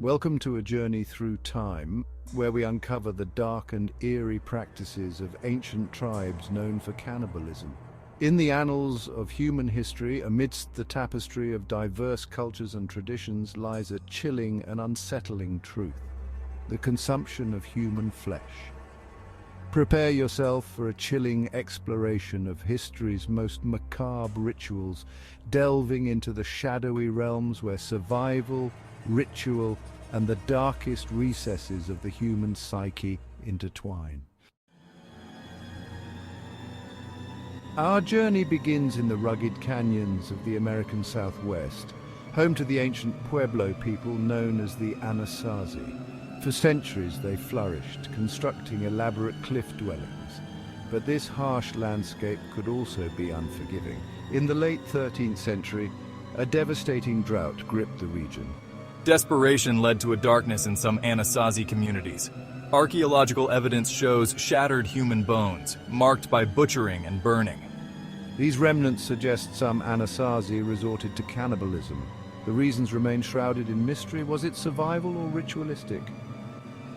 Welcome to a journey through time, where we uncover the dark and eerie practices of ancient tribes known for cannibalism. In the annals of human history, amidst the tapestry of diverse cultures and traditions, lies a chilling and unsettling truth: the consumption of human flesh. Prepare yourself for a chilling exploration of history's most macabre rituals, delving into the shadowy realms where survival, ritual, and the darkest recesses of the human psyche intertwine. Our journey begins in the rugged canyons of the American Southwest, home to the ancient Pueblo people known as the Anasazi. For centuries they flourished, constructing elaborate cliff dwellings. But this harsh landscape could also be unforgiving. In the late 13th century, a devastating drought gripped the region. Desperation led to a darkness in some Anasazi communities. Archaeological evidence shows shattered human bones, marked by butchering and burning. These remnants suggest some Anasazi resorted to cannibalism. The reasons remain shrouded in mystery. Was it survival or ritualistic?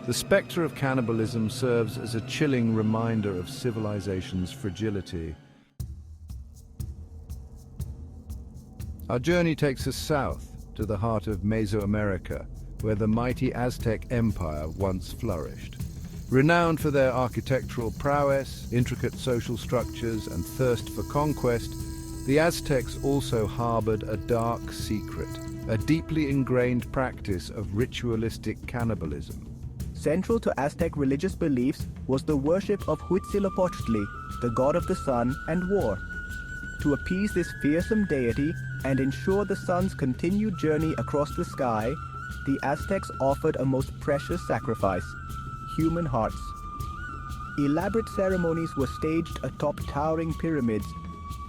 The specter of cannibalism serves as a chilling reminder of civilization's fragility. Our journey takes us south to the heart of Mesoamerica, where the mighty Aztec Empire once flourished. Renowned for their architectural prowess, intricate social structures, and thirst for conquest, the Aztecs also harbored a dark secret, a deeply ingrained practice of ritualistic cannibalism. Central to Aztec religious beliefs was the worship of Huitzilopochtli, the god of the sun and war. To appease this fearsome deity and ensure the sun's continued journey across the sky, the Aztecs offered a most precious sacrifice: human hearts. Elaborate ceremonies were staged atop towering pyramids,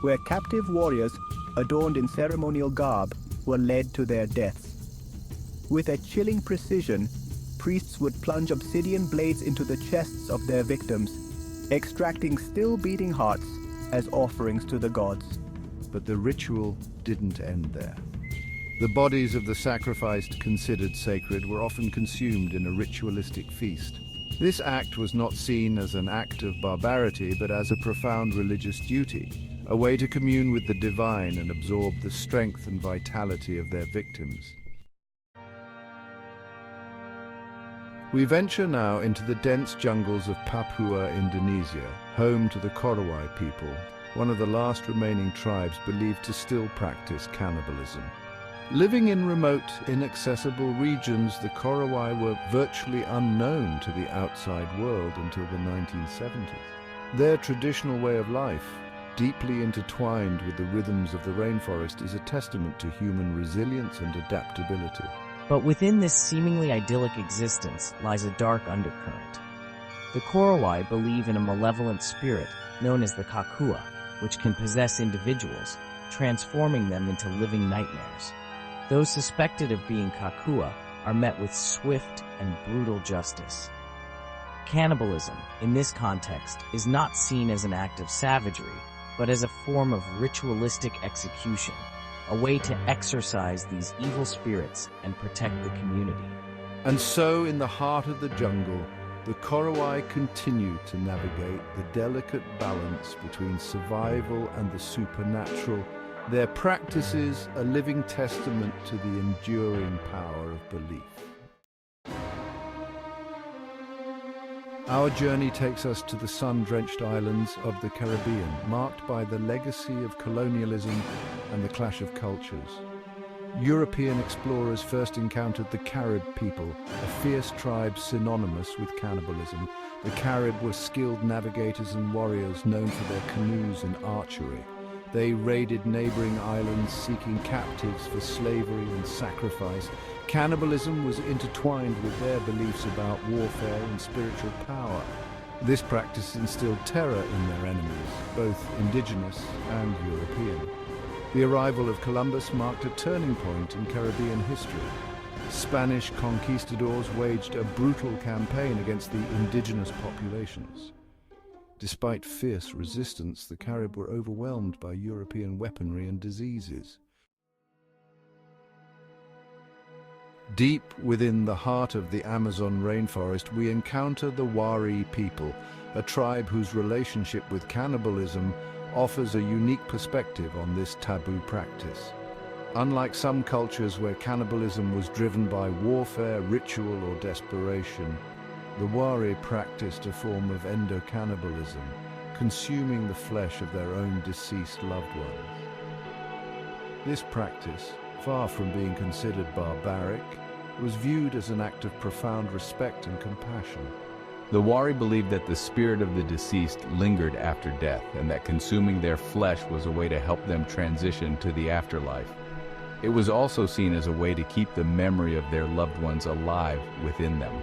where captive warriors, adorned in ceremonial garb, were led to their deaths. With a chilling precision, priests would plunge obsidian blades into the chests of their victims, extracting still-beating hearts as offerings to the gods. But the ritual didn't end there. The bodies of the sacrificed, considered sacred, were often consumed in a ritualistic feast. This act was not seen as an act of barbarity, but as a profound religious duty, a way to commune with the divine and absorb the strength and vitality of their victims. We venture now into the dense jungles of Papua, Indonesia, home to the Korowai people, one of the last remaining tribes believed to still practice cannibalism. Living in remote, inaccessible regions, the Korowai were virtually unknown to the outside world until the 1970s. Their traditional way of life, deeply intertwined with the rhythms of the rainforest, is a testament to human resilience and adaptability. But within this seemingly idyllic existence lies a dark undercurrent. The Korowai believe in a malevolent spirit known as the Kakua, which can possess individuals, transforming them into living nightmares. Those suspected of being Kakua are met with swift and brutal justice. Cannibalism, in this context, is not seen as an act of savagery, but as a form of ritualistic execution, a way to exorcise these evil spirits and protect the community. And so, in the heart of the jungle, the Korowai continue to navigate the delicate balance between survival and the supernatural, their practices a living testament to the enduring power of belief. Our journey takes us to the sun-drenched islands of the Caribbean, marked by the legacy of colonialism and the clash of cultures. European explorers first encountered the Carib people, a fierce tribe synonymous with cannibalism. The Carib were skilled navigators and warriors known for their canoes and archery. They raided neighboring islands seeking captives for slavery and sacrifice. Cannibalism was intertwined with their beliefs about warfare and spiritual power. This practice instilled terror in their enemies, both indigenous and European. The arrival of Columbus marked a turning point in Caribbean history. Spanish conquistadors waged a brutal campaign against the indigenous populations. Despite fierce resistance, the Carib were overwhelmed by European weaponry and diseases. Deep within the heart of the Amazon rainforest, we encounter the Wari people, a tribe whose relationship with cannibalism offers a unique perspective on this taboo practice. Unlike some cultures where cannibalism was driven by warfare, ritual, or desperation, the Wari practiced a form of endocannibalism, consuming the flesh of their own deceased loved ones. This practice, far from being considered barbaric, was viewed as an act of profound respect and compassion. The Wari believed that the spirit of the deceased lingered after death, and that consuming their flesh was a way to help them transition to the afterlife. It was also seen as a way to keep the memory of their loved ones alive within them.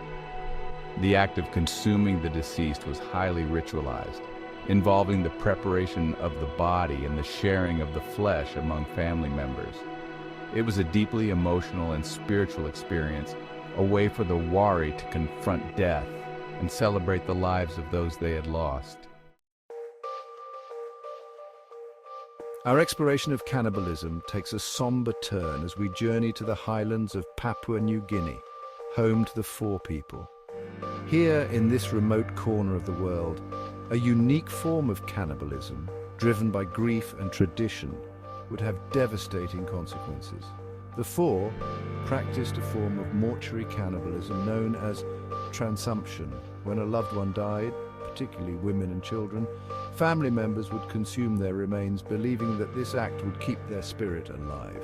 The act of consuming the deceased was highly ritualized, involving the preparation of the body and the sharing of the flesh among family members. It was a deeply emotional and spiritual experience, a way for the Wari to confront death and celebrate the lives of those they had lost. Our exploration of cannibalism takes a somber turn as we journey to the highlands of Papua New Guinea, home to the Fore people. Here, in this remote corner of the world, a unique form of cannibalism, driven by grief and tradition, would have devastating consequences. The Fore practiced a form of mortuary cannibalism known as transumption. When a loved one died, particularly women and children, family members would consume their remains, believing that this act would keep their spirit alive.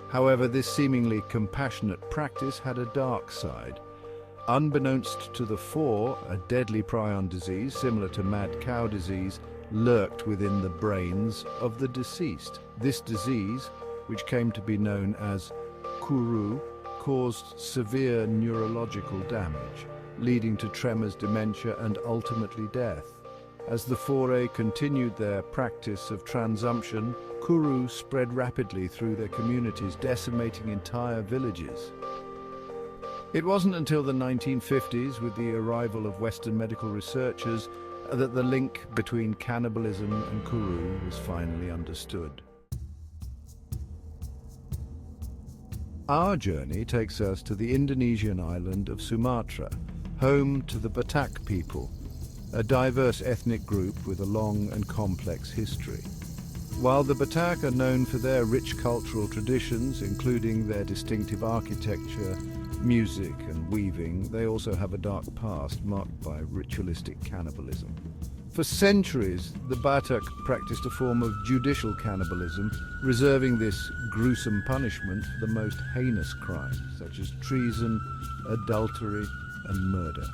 However, this seemingly compassionate practice had a dark side. Unbeknownst to the Fore, a deadly prion disease, similar to mad cow disease, lurked within the brains of the deceased. This disease, which came to be known as Kuru, caused severe neurological damage, leading to tremors, dementia, and ultimately death. As the Fore continued their practice of transumption, Kuru spread rapidly through their communities, decimating entire villages. It wasn't until the 1950s, with the arrival of Western medical researchers, that the link between cannibalism and Kuru was finally understood. Our journey takes us to the Indonesian island of Sumatra, home to the Batak people, a diverse ethnic group with a long and complex history. While the Batak are known for their rich cultural traditions, including their distinctive architecture, music and weaving, they also have a dark past marked by ritualistic cannibalism. For centuries, the Batak practiced a form of judicial cannibalism, reserving this gruesome punishment for the most heinous crimes, such as treason, adultery, and murder.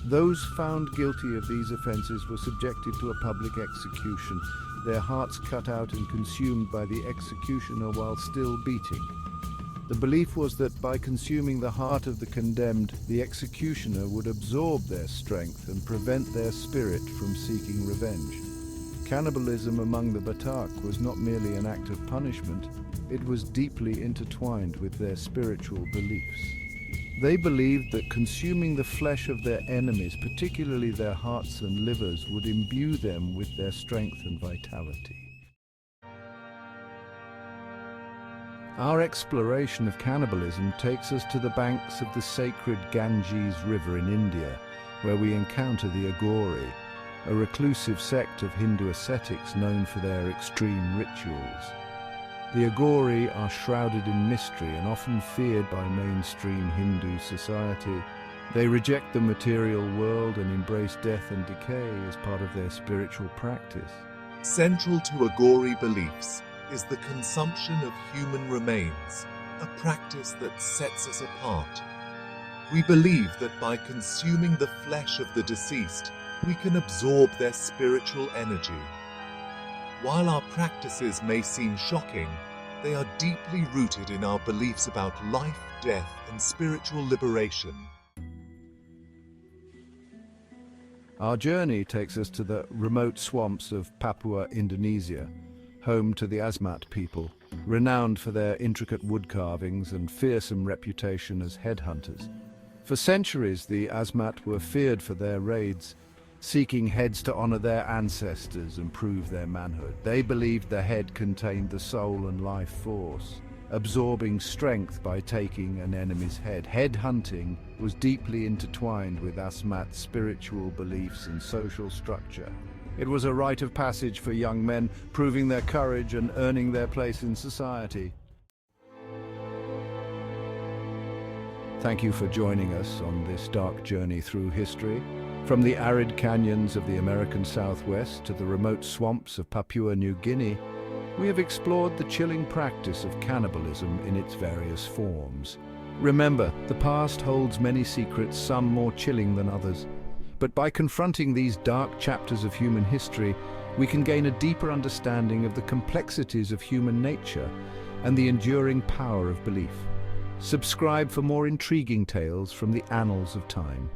Those found guilty of these offences were subjected to a public execution, their hearts cut out and consumed by the executioner while still beating. The belief was that by consuming the heart of the condemned, the executioner would absorb their strength and prevent their spirit from seeking revenge. Cannibalism among the Batak was not merely an act of punishment, it was deeply intertwined with their spiritual beliefs. They believed that consuming the flesh of their enemies, particularly their hearts and livers, would imbue them with their strength and vitality. Our exploration of cannibalism takes us to the banks of the sacred Ganges River in India, where we encounter the Aghori, a reclusive sect of Hindu ascetics known for their extreme rituals. The Aghori are shrouded in mystery and often feared by mainstream Hindu society. They reject the material world and embrace death and decay as part of their spiritual practice. Central to Aghori beliefs is the consumption of human remains, a practice that sets us apart. We believe that by consuming the flesh of the deceased, we can absorb their spiritual energy. While our practices may seem shocking, they are deeply rooted in our beliefs about life, death, and spiritual liberation. Our journey takes us to the remote swamps of Papua, Indonesia, home to the Asmat people, renowned for their intricate wood carvings and fearsome reputation as headhunters. For centuries, the Asmat were feared for their raids, seeking heads to honor their ancestors and prove their manhood. They believed the head contained the soul and life force, absorbing strength by taking an enemy's head. Head hunting was deeply intertwined with Asmat's spiritual beliefs and social structure. It was a rite of passage for young men, proving their courage and earning their place in society. Thank you for joining us on this dark journey through history. From the arid canyons of the American Southwest to the remote swamps of Papua New Guinea, we have explored the chilling practice of cannibalism in its various forms. Remember, the past holds many secrets, some more chilling than others. But by confronting these dark chapters of human history, we can gain a deeper understanding of the complexities of human nature and the enduring power of belief. Subscribe for more intriguing tales from the annals of time.